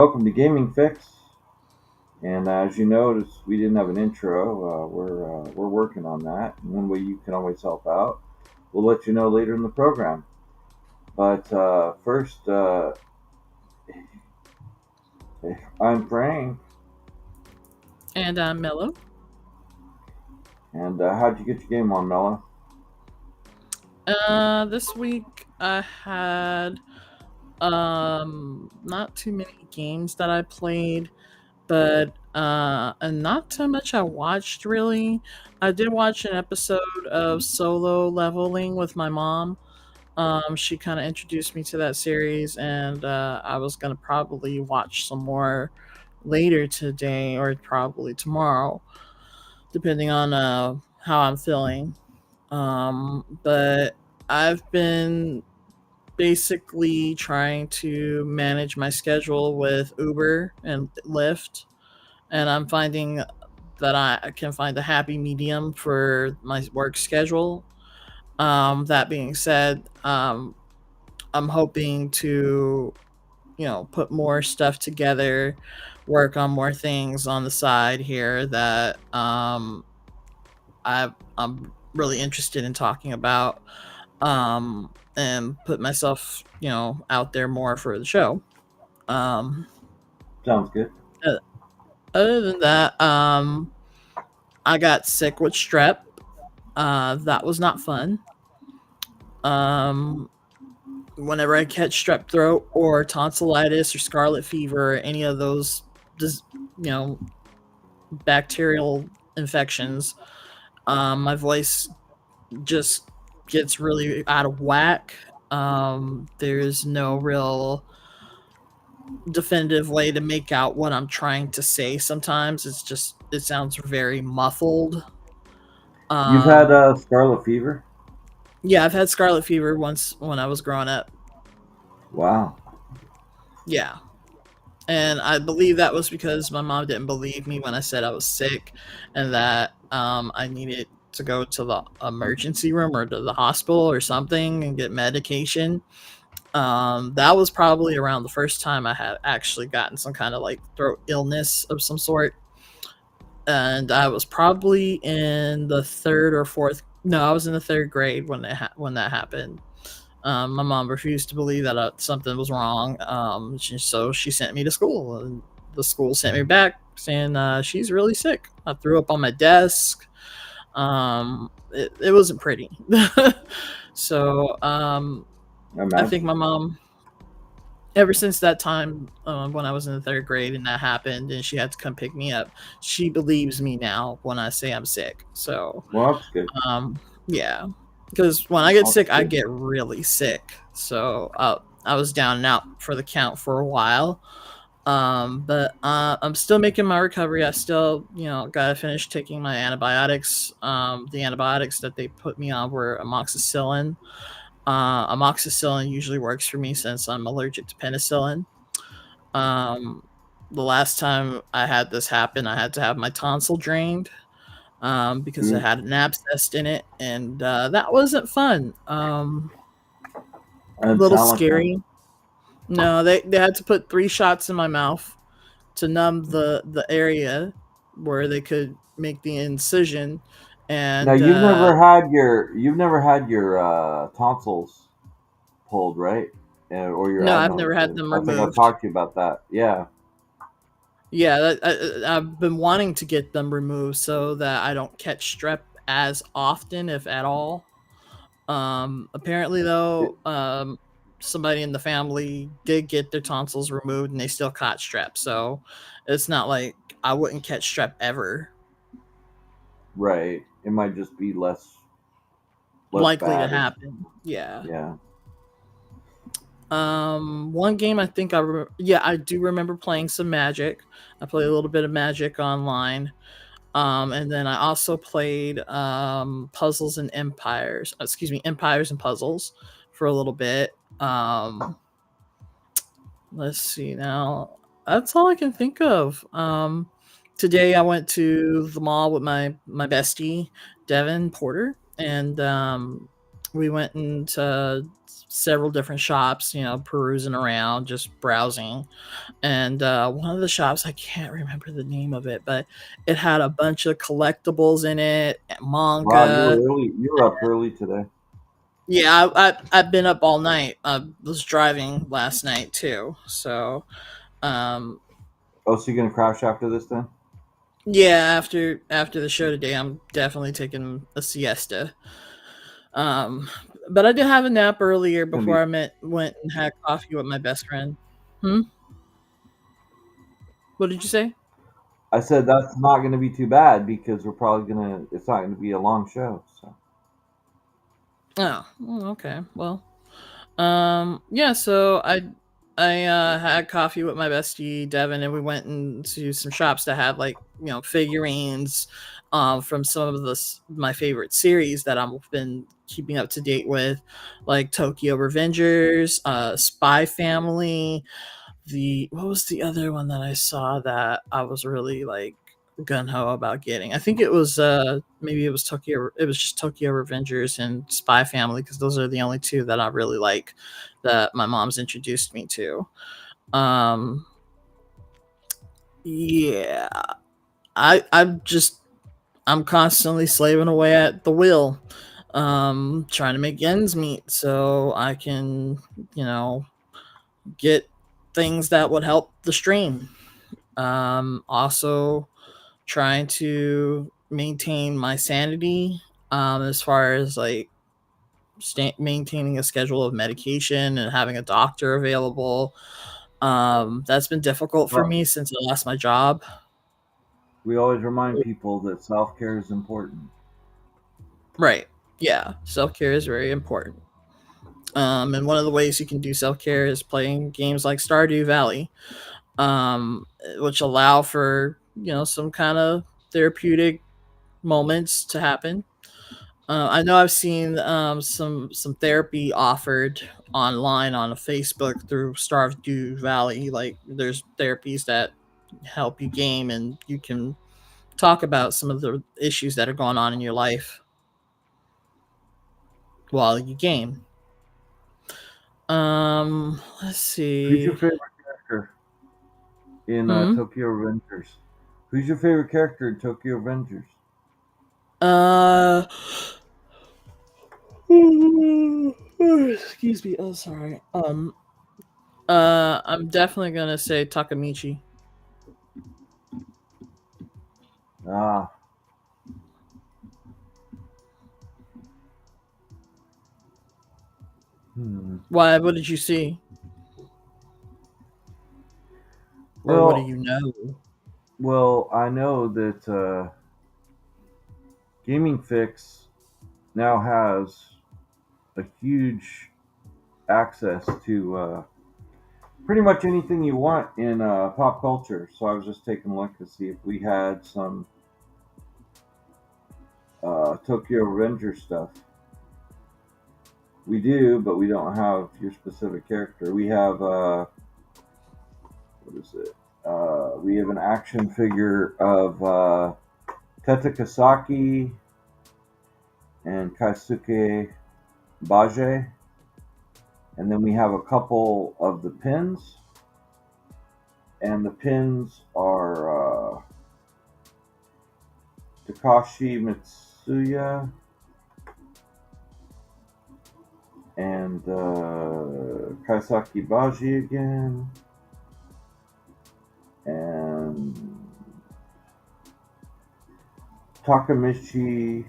Welcome to Gaming Fix. And as you noticed, we didn't have an intro. We're working on that. And one way you can always help out, we'll let you know later in the program. But first, I'm Frank. And I'm Mello. And how'd you get your game on, Mella? This week I had not too many games that I played, but and not too much I watched really. I did watch an episode of Solo Leveling with my mom. She kind of introduced me to that series, and I was gonna probably watch some more later today or probably tomorrow, depending on how I'm feeling. But I've been basically trying to manage my schedule with Uber and Lyft, and I'm finding that I can find a happy medium for my work schedule. That being said, I'm hoping to, put more stuff together, work on more things on the side here that I'm really interested in talking about, and put myself, out there more for the show. Um, Sounds good. uh, Other than that, I got sick with strep. That was not fun. Um, Whenever I catch strep throat or tonsillitis or scarlet fever or any of those, dis- you know, bacterial infections, my voice just gets really out of whack. There's no real definitive way to make out what I'm trying to say. Sometimes it sounds very muffled. You've had Um, Scarlet Fever? yeah, I've had scarlet fever once when I was growing up. Wow. Yeah, and I believe that was because my mom didn't believe me when I said I was sick, and that I needed to go to the emergency room or to the hospital or something and get medication. That was probably around the first time I had actually gotten some kind of like throat illness of some sort, and I was probably in the third or fourth. No, I was in the third grade when when that happened. My mom refused to believe that something was wrong, so she sent me to school, and the school sent me back saying she's really sick. I threw up on my desk. It wasn't pretty. So I I think imagine. my mom, ever since that time, when I was in the third grade and that happened, and she had to come pick me up, she believes me now when I say I'm sick. So, Well, that's good. yeah, because when I get That's sick, I good. get really sick. So I was down and out for the count for a while. But I'm still making my recovery. I still, gotta finish taking my antibiotics. The antibiotics that they put me on were amoxicillin. Amoxicillin usually works for me since I'm allergic to penicillin. Um, the last time I had this happen, I had to have my tonsil drained, because it Mm, had an abscess in it, and that wasn't fun. I A didn't little sound like fun. scary. No, they had to put 3 shots in my mouth to numb the area where they could make the incision, Now and you've never had your tonsils pulled, right? Or your no, I've adenoids. never had them I think I've removed. talked to you about that. Yeah. Yeah, I've been wanting to get them removed so that I don't catch strep as often, if at all. Apparently, It, though, somebody in the family did get their tonsils removed and they still caught strep. So it's not like I wouldn't catch strep ever. right. It might just be less Likely to bad. Or happen. Yeah. yeah. One game I think yeah, I do remember playing some Magic. I played a little bit of Magic online. And then I also played Puzzles and Empires. Excuse me, Empires and Puzzles for a little bit. Let's see now. That's all I can think of. Today I went to the mall with my bestie Devin Porter, and We went into several different shops, perusing around, just browsing. And one of the shops, I can't remember the name of it, but it had a bunch of collectibles in it, Wow, you manga. were early. You were up early today. Yeah, I've been up all night. I was driving last night too, so um, Oh, so you're gonna crash after this then? yeah. After the show today, I'm definitely taking a siesta. Um, but I did have a nap earlier It's gonna before be. I went and had coffee with my best friend. Hmm. What did you say? I said that's not gonna be too bad because we're probably gonna. It's not gonna be a long show. So Okay. Well, yeah, so I had coffee with my bestie Devin, and we went into some shops that had like figurines, from some of my favorite series that I've been keeping up to date with, like Tokyo Revengers, Spy Family. The What was the other one that I saw that I was really like gun ho about getting? I think it was maybe it was Tokyo. It was just Tokyo Revengers and Spy Family, because those are the only two that I really like that my mom's introduced me to. Um, yeah, I'm constantly slaving away at the wheel, trying to make ends meet so I can you know get things that would help the stream. Also trying to maintain my sanity, as far as like maintaining a schedule of medication and having a doctor available. That's been difficult for well, me since I lost my job. we always remind people that self care is important. Right. Yeah. Self care is very important. And one of the ways you can do self care is playing games like Stardew Valley, which allow for some kind of therapeutic moments to happen. I know I've seen some therapy offered online on Facebook through Stardew Valley. Like there's therapies that help you game, and you can talk about some of the issues that are going on in your life while you game. Let's Who's your see. favorite character in Hmm. Tokyo Revengers? Who's your favorite character in Tokyo Revengers? Uh. Excuse me. Oh, sorry. I'm definitely gonna say Takamichi. Ah, hmm. Why? What did you see, or what do Well, you know? I know that Gaming Fix now has a huge access to pretty much anything you want in pop culture. So I was just taking a look to see if we had some Tokyo Revenger stuff. We do, but we don't have your specific character. We have what is it? We have an action figure of Teta Kasaki and Kaisuke Baje, and then we have a couple of the pins, and the pins are Takashi Mitsuya and Kaisaki Baji again, and Takamichi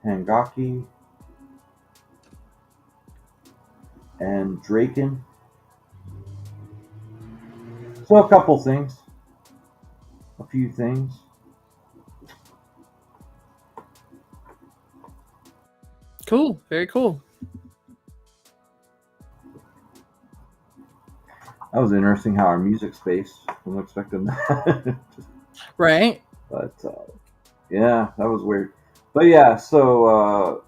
Hangaki, and Draken. So a couple things, a few things. Cool. Very cool. That was interesting how our music space. I'm expecting that, Right? but yeah, that was weird. But yeah, so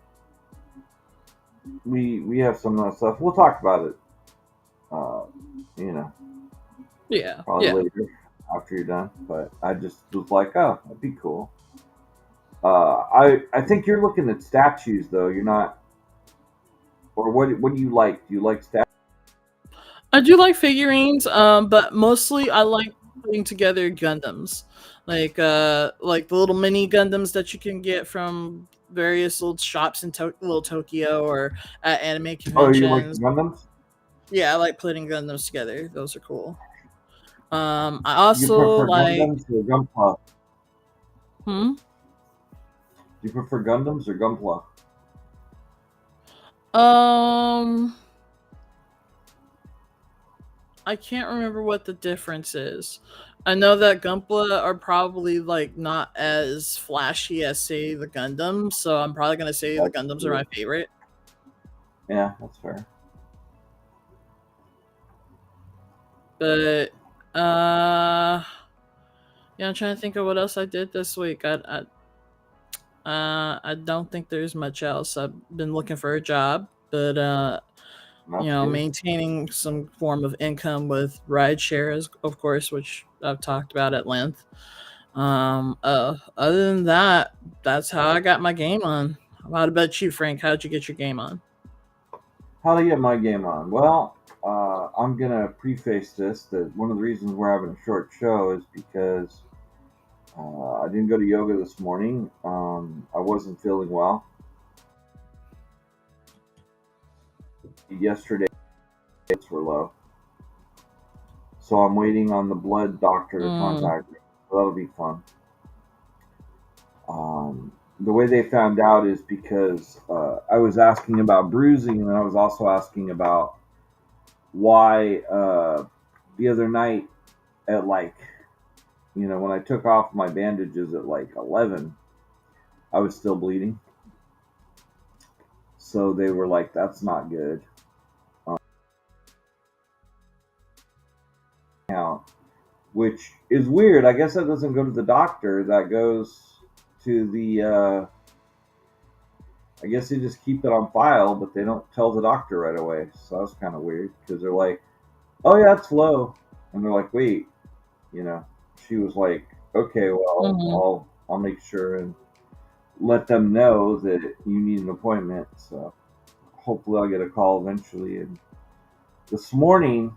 we have some of that stuff. We'll talk about it. Uh, you know, Yeah. probably Yeah. later after you're done. But I just was like, oh, that'd be cool. I think you're looking at statues though. You're not. Or what do you like? Do you like staff? I do like figurines, but mostly I like putting together Gundams, like the little mini Gundams that you can get from various little shops in little Tokyo or at anime Oh, you like the conventions. Gundams? Yeah, I like putting Gundams together. Those are cool. I You also prefer like. Gundams or Gunpla? Hmm. Do you prefer Gundams or Gunpla? Um, I can't remember what the difference is. I know that Gunpla are probably like not as flashy as say the Gundams, so I'm probably gonna say the That's Gundams are true. my favorite. Yeah, that's fair. But uh yeah, I'm trying to think of what else I did this week. I don't think there's much else. I've been looking for a job, but That's good. maintaining some form of income with rideshare, of course, which I've talked about at length. Other than that, that's how I got my game on. What about you, Frank? How'd you get your game on? How to get my game on? Well, I'm gonna preface this that one of the reasons we're having a short show is because I didn't go to yoga this morning. I wasn't feeling well. Yesterday, were low, so I'm waiting on the blood doctor to Mm, contact me. So that'll be fun. The way they found out is because I was asking about bruising, and then I was also asking about why the other night at like when I took off my bandages at like 11, I was still bleeding. So they were like, "That's not good." Count, which is weird. I guess that doesn't go to the doctor. That goes to the. I guess they just keep it on file, but they don't tell the doctor right away. So that's kind of weird because they're like, "Oh yeah, it's low," and they're like, "Wait," you know. She was like, "Okay, well, hmm I'll make sure and let them know that you need an appointment." So hopefully, I'll get a call eventually. And this morning,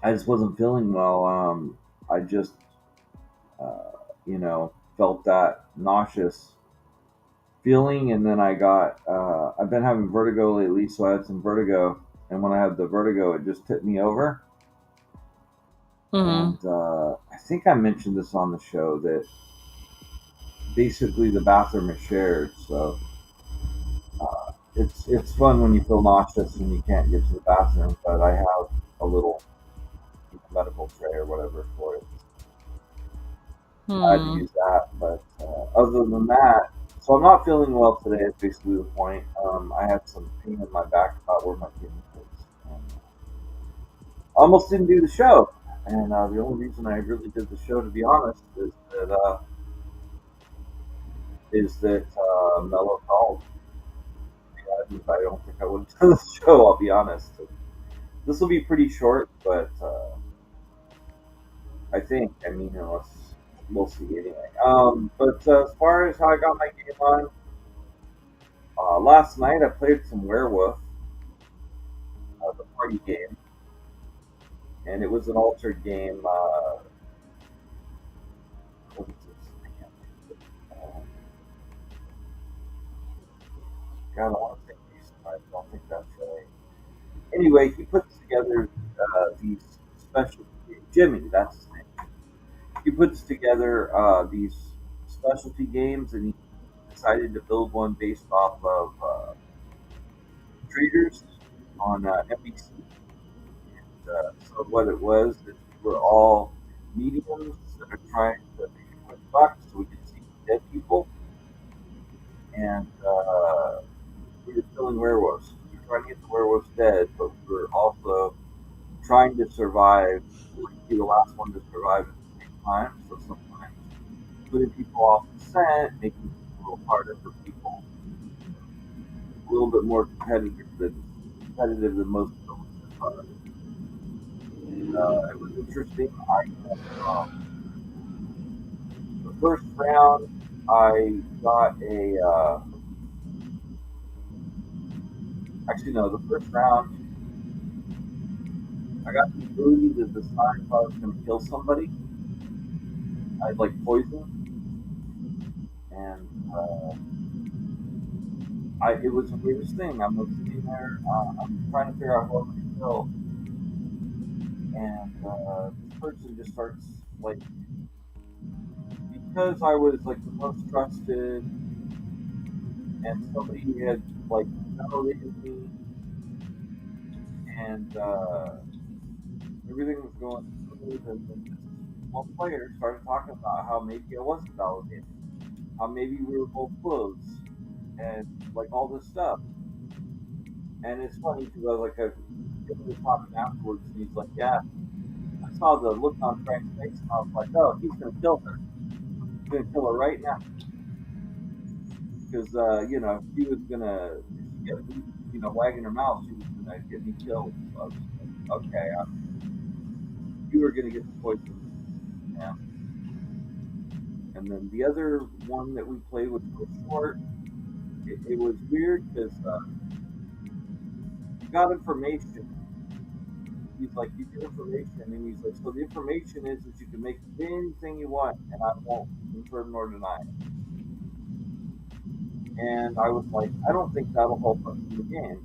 I just wasn't feeling well. I just, uh, felt that nauseous feeling, and then I got. I've been having vertigo lately, so I had some vertigo, and when I had the vertigo, it just tipped me over. hmm And I think I mentioned this on the show that basically the bathroom is shared, so it's fun when you feel nauseous and you can't get to the bathroom. But I have a little medical tray or whatever for it. I had to hmm use that. But other than that, so I'm not feeling well today. Is basically the point. I had some pain in my back about where my kidney is, and I almost didn't do the show. And the only reason I really did the show, to be honest, is that Mello called. I don't think I would have done the show. I'll be honest. This will be pretty short, but I think. I mean, unless we'll see anyway. But as far as how I got my game on, last night I played some Werewolf, the party game, and it was an altered game. What is this? I can't think of it. God, I want to say Jason, but I don't think that's right. Anyway, he puts together these special Jimmy. That's his name. He puts together these specialty games, and he decided to build one based off of traders on NBC. And so what it was is we were all mediums that are trying to make a quick buck, so we could see dead people, and we were killing werewolves. We were trying to get the werewolves dead, but we were also trying to survive. We would be the last one to survive at the same time. So sometimes putting people off the scent, making things a little harder for people, a little bit more competitive than most villains are. It was interesting. The first round, I got a Actually, no, the first round, I got the ability to decide if I was going to kill somebody. I had like poison, and it was the weirdest thing. I'm like sitting there, I'm trying to figure out who I'm going to kill, and this person just starts like, because I was like the most trusted, and somebody had like validated me, and everything was going smooth, and then this one player started talking about how maybe I wasn't validated, how maybe we were both close, and like all this stuff. And it's funny because I was like, we were talking afterwards, and he's like, "Yeah, I saw the look on Frank's face, and I was like, oh, he's gonna kill her. He's gonna kill her right now because she was gonna if she kept wagging her mouth, she was gonna get me killed." So I was like, okay, you were gonna get the poison, yeah. And then the other one that we played was real short. It was weird because you got information. He's like, you get information, and he's like, so the information is that you can make anything you want, and I won't confirm nor deny it. And I was like, I don't think that'll help us in the game.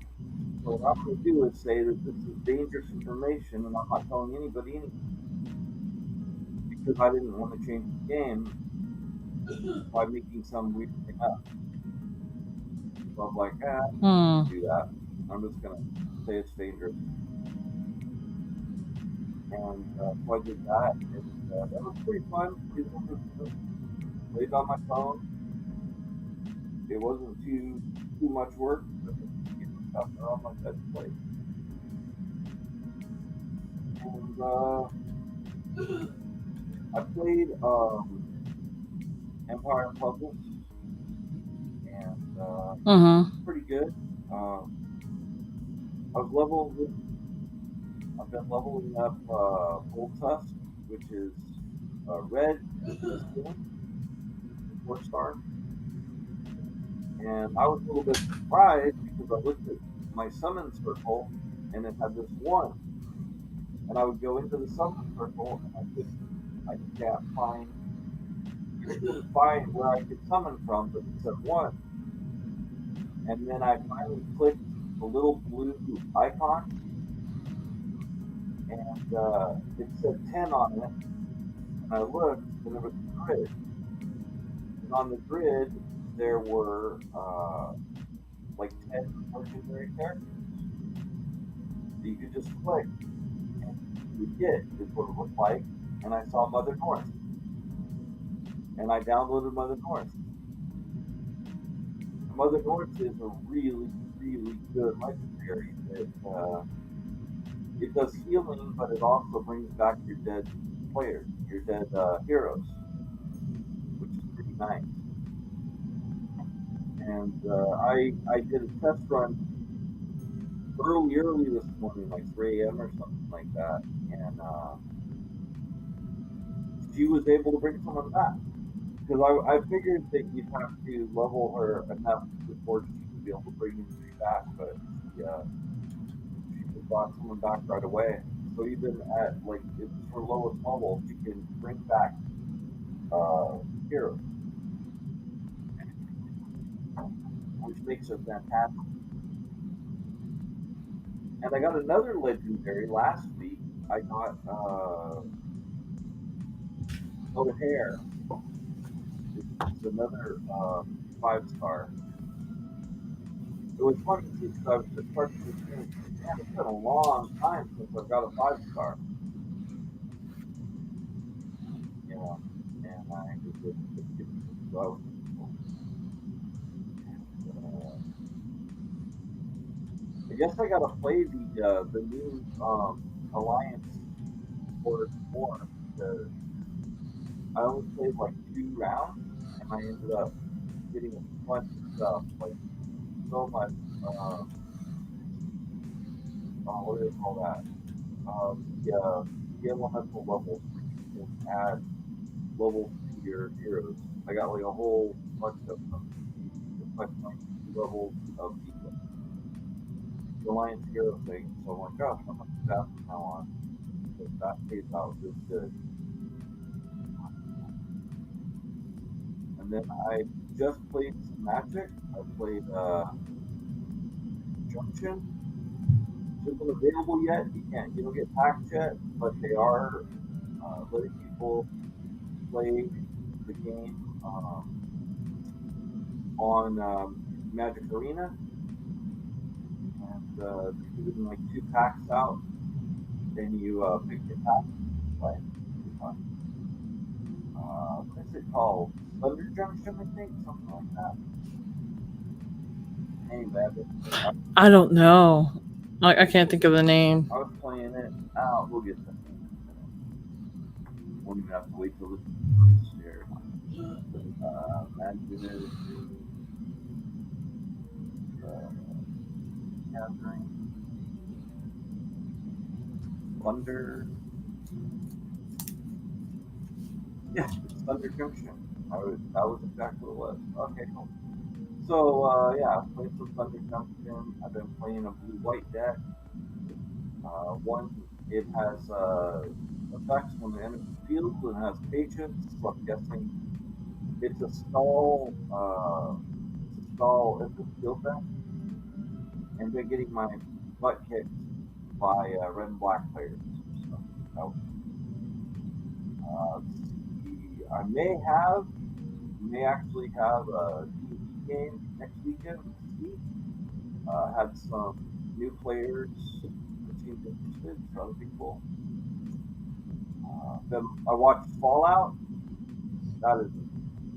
So what I'm going to do is say that this is dangerous information, and I'm not telling anybody anything because I didn't want to change the game by making some weird thing up. So I'm like, I'm not going Hmm. to do that. I'm just going to say it's dangerous. And so I did that, and that was pretty fun. Played on my phone. It wasn't too much work, but you know, stuff around my bed plate. And I played Empire and Puzzles, and Mm-hmm. pretty good. Um, I was leveling. I've been leveling up Gold Tusk, which is red as healing, 4 star. And I was a little bit surprised because I looked at my summon circle and it had this one, and I would go into the summon circle and I can't find, I couldn't find where I could summon from, but it said one. And then I finally clicked the little blue icon, and it said 10 on it. And I looked, and there was a grid. And on the grid, there were like 10 legendary characters. So you could just click, and you would get, is what it looked like. And I saw Mother North, and I downloaded Mother North. And Mother North is a really, really good legendary. It does healing, but it also brings back your dead players, your dead heroes, which is pretty nice. And I did a test run early this morning, like 3 a.m. or something like that, and she was able to bring someone back because I figured that you'd have to level her enough before she would be able to bring anybody back, but she just brought someone back right away. So even at like it's her lowest level, she can bring back uh, heroes, which makes her fantastic. And I got another legendary last week. I got O'Hare. It's another 5 star. It was funny too because I was just starting this game. Man, it's been a long time since I've got a 5 star. You know, and I just getting slow. I guess I gotta play the new Alliance for more because I only played like 2 rounds and I ended up getting a bunch of stuff like so much. Uh, what do they call that? The elemental levels where you can add levels to your heroes. I got like a whole bunch of them. It's like 92 levels of each. the Lions Hero thing. So I'm like, gosh, I'm gonna do that from now on because that pays out really good. And then I just played some Magic. I played Junction, which isn't available yet. You don't get packs yet, but they are letting people play the game on Magic Arena, and they're giving like 2 packs out, and you pick your pack and play. Pretty fun. What is it called? Thunder Junction, I think, something like that. Anyway, I don't know. I can't think of the name. I was playing it. Oh, we'll get to it in a minute. Won't even have to wait till this is here. Magic Gathering, Thunder. Yeah, it's Thunder Junction. That was exactly what it was. Okay, cool. So yeah, I played some Thunder Junction. I've been playing a blue white deck. One, it has effects when the enemy field and has patience. So I'm guessing it's a stall. It's a stall in the field deck, and been getting my butt kicked by red and black players. So that was, I may actually have a D&D game next weekend. We'll see. Had some new players that seemed interested, so that would be cool. Then I watched Fallout. That is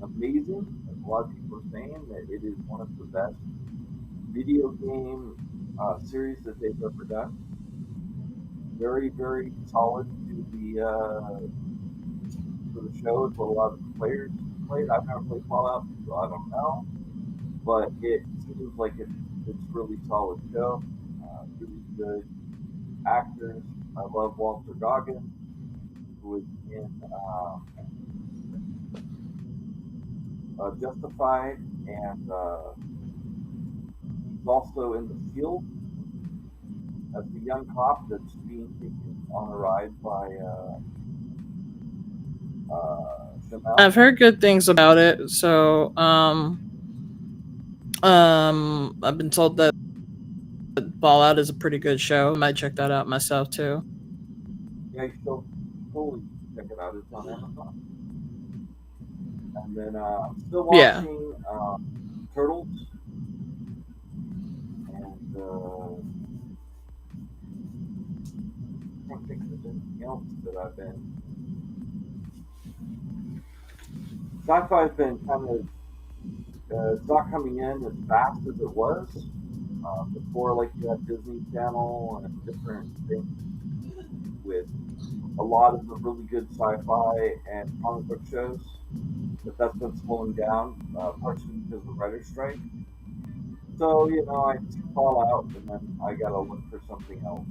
amazing. As a lot of people are saying that it is one of the best video game series that they've ever done. Very, very solid to the show. It's what a lot of the players played. I've never played Fallout, so I don't know, but it seems like it's really solid show. Really good actors. I love Walter Goggins, who was in Justified, and he's also in The Field as the young cop that's being taken on a ride by Jamel. I've heard good things about it, so I've been told that Fallout is a pretty good show. I might check that out myself too. Yeah, you should totally check it out. It's on Amazon. And then I'm still Yeah. watching Turtles, and I can't think of anything else that I've been. Sci-fi's been kind of it's not coming in as fast as it was before. Like you had Disney Channel and different things with a lot of the really good sci-fi and comic book shows. But that's been slowing down, partially because of the writer's strike. So I fall out, and then I gotta look for something else.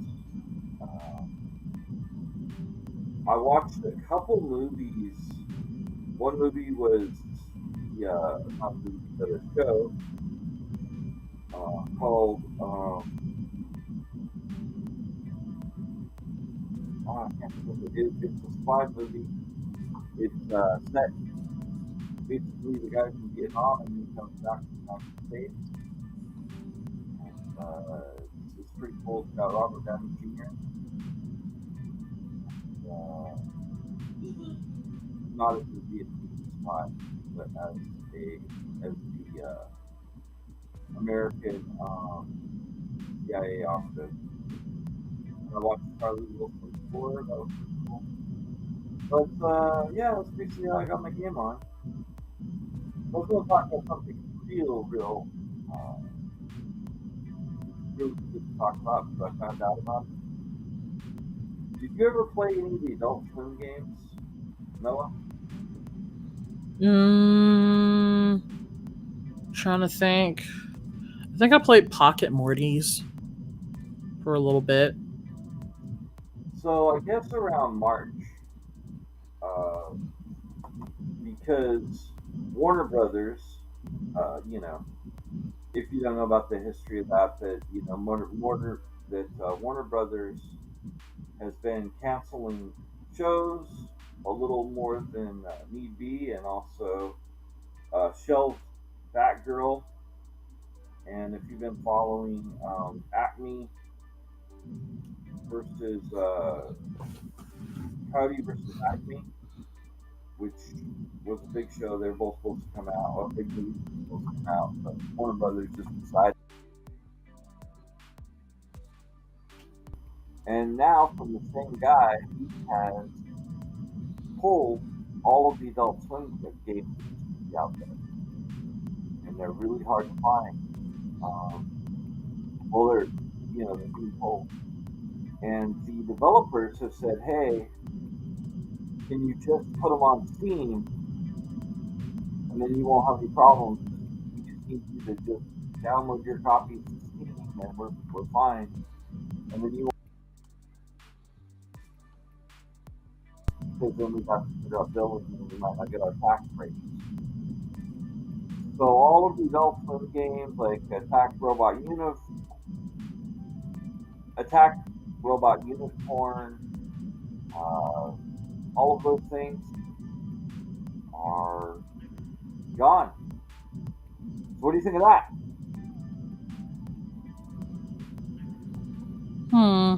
Um, I watched a couple movies. One movie was not a movie, but a show called I can't remember. It's a spy movie. It's set basically the guy from Vietnam and he comes back to the United States. And, it's pretty cool. It's got Robert Downey Jr. Uh, not as a Vietnamese spy, but as the American CIA officer. And I watched Charlie Wilson before. That was pretty cool. But yeah, that's basically how I got my game on. I was going to talk about something uh, really good to talk about because I found out about it. Did you ever play any of the Adult Swim games, Noah? Mm, trying to think. I think I played Pocket Mortys for a little bit. So I guess around March, uh, because Warner Brothers, you know, if you don't know about the history of that, Warner Brothers has been canceling shows a little more than need be, and also shelved Batgirl. And if you've been following Acme versus Cody versus Acme, which was a big show, they were both supposed to come out, or a big movie was supposed to come out, but Warner Brothers just decided. And now, from the same guy, he has pulled all of the Adult Swim games that used to be out there, and they're really hard to find. Um, well, they're being pulled, and the developers have said, "Hey, can you just put them on Steam, and then you won't have any problems? We just need you to just download your copies to Steam, and we're fine." And then you, because then we have to figure out billing, and we might not get our tax breaks. So all of these Adult Swim games like Attack Robot Unicorn, uh, all of those things are gone. So what do you think of that? Hmm.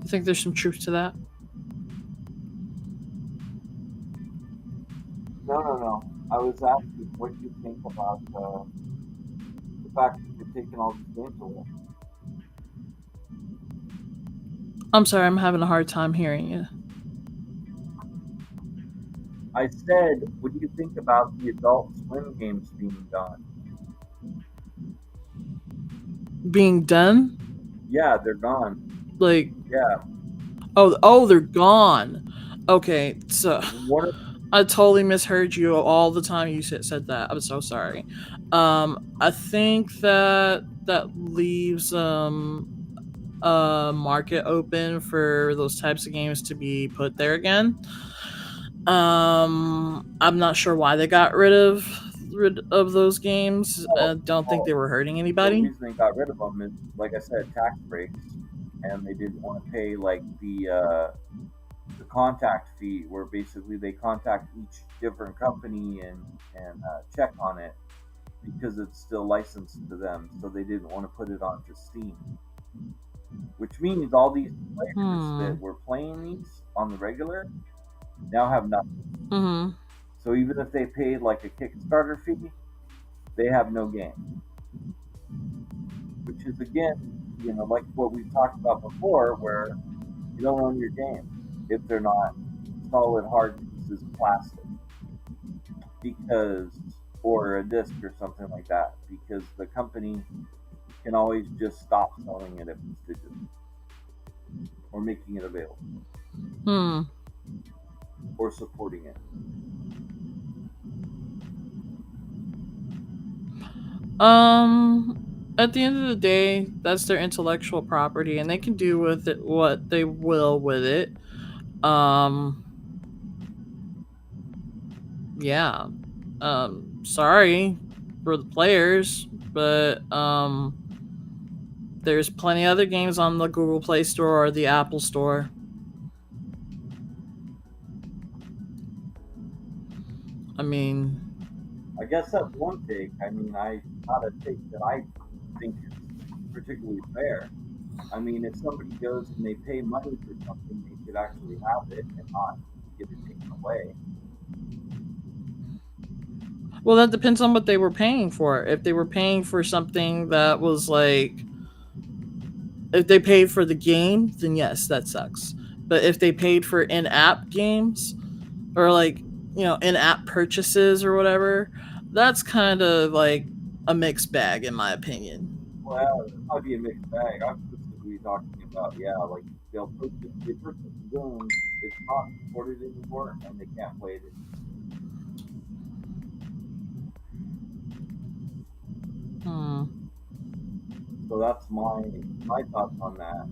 I think there's some truth to that. No, no, no. I was asking, what do you think about the fact that they're taking all these games away? I'm sorry, I'm having a hard time hearing you. I said, what do you think about the Adult Swim games being gone? Being done? Yeah, they're gone. Like, Yeah, oh, they're gone. Okay, so what? I totally misheard you all the time you said that. I'm so sorry. I think that leaves a market open for those types of games to be put there again. I'm not sure why they got rid of those games. I Well, don't think well, they were hurting the anybody. reason they got rid of them is, like I said, tax breaks, and they didn't want to pay like the contact fee, where basically they contact each different company and check on it because it's still licensed to them. So they didn't want to put it onto Steam, which means all these players that Hmm. were playing these on the regular now have nothing. Mm-hmm. So even if they paid like a Kickstarter fee, they have no game, which is again, like what we've talked about before, where you don't own your game if they're not solid hard pieces of plastic, because or a disc or something like that, because the company can always just stop selling it if it's digital or making it available Hmm. or supporting it. At the end of the day, that's their intellectual property, and they can do with it what they will with it. Um, yeah. Sorry for the players, but there's plenty of other games on the Google Play Store or the Apple Store. I mean, I guess that's one take. I mean, not a take that I think is particularly fair. I mean, if somebody goes and they pay money for something, they should actually have it and not get it taken away. well, that depends on what they were paying for. If they were paying for something that was like, if they paid for the game, then yes, that sucks. But if they paid for in-app games or like, in-app purchases or whatever, that's kind of like a mixed bag in my opinion. Well, it might be a mixed bag. I'm specifically talking about, yeah, like they purchase the game, it's not supported anymore, and they can't play it anymore. Hmm. So that's my thoughts on that.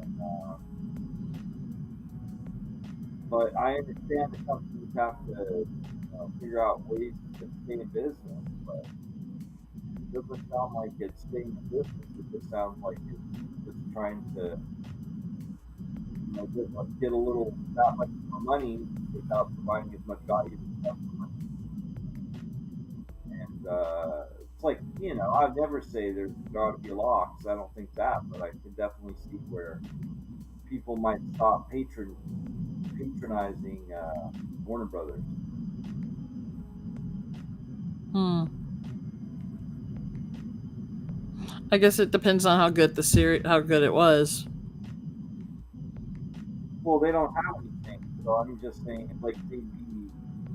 And, but I understand the companies have to figure out ways to to stay in business, but it doesn't sound like it's staying in business. It just sounds like it's just trying to, get a little that much more money without providing as much value to the customer. And it's like, I'd never say there ought to be a law because I don't think that, but I could definitely see where people might stop patronizing Warner Brothers. Hmm. I guess it depends on how good the series, how good it was. Well, they don't have anything, so I'm just saying, like, they'd be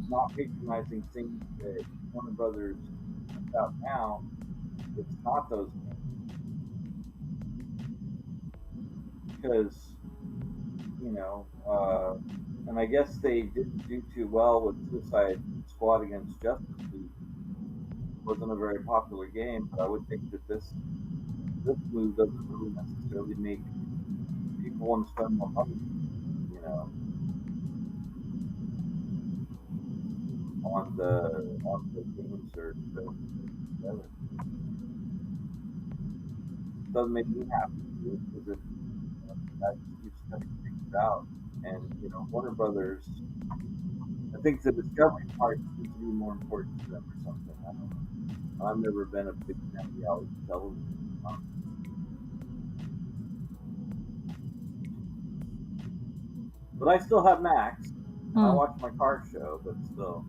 not patronizing things that Warner Brothers puts out now. It's not those things because and I guess they didn't do too well with Suicide Squad against Justice League. It wasn't a very popular game, but I would think that this move doesn't really necessarily make people want to spend more money, you know, on the games or the whatever. Doesn't make me happy because that just keeps cutting things out. And Warner Brothers, I think the discovery part seems to be more important to them or something. I don't know. I've never been a big fan of reality television. But I still have Max, and I Hmm. watch my car show. But still,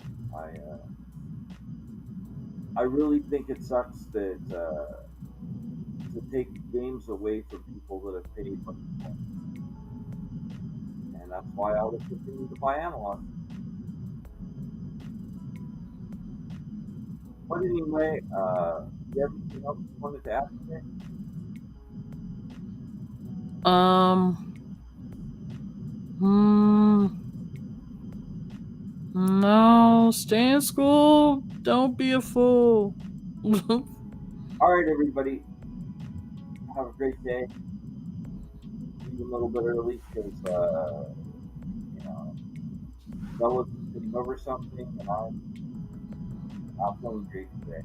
I really think it sucks that to take games away from people that have paid much more, and that's why I will continue to buy analog. But anyway, you have anything else you wanted to add today? Um. Hmm. No. Stay in school. Don't be a fool. All right, everybody, have a great day. Leave a little bit early because you know Bella's getting over something, and I'm not feeling great today.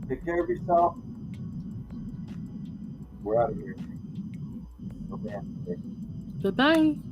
Take care of yourself. We're out of here. No band today. Bye bye.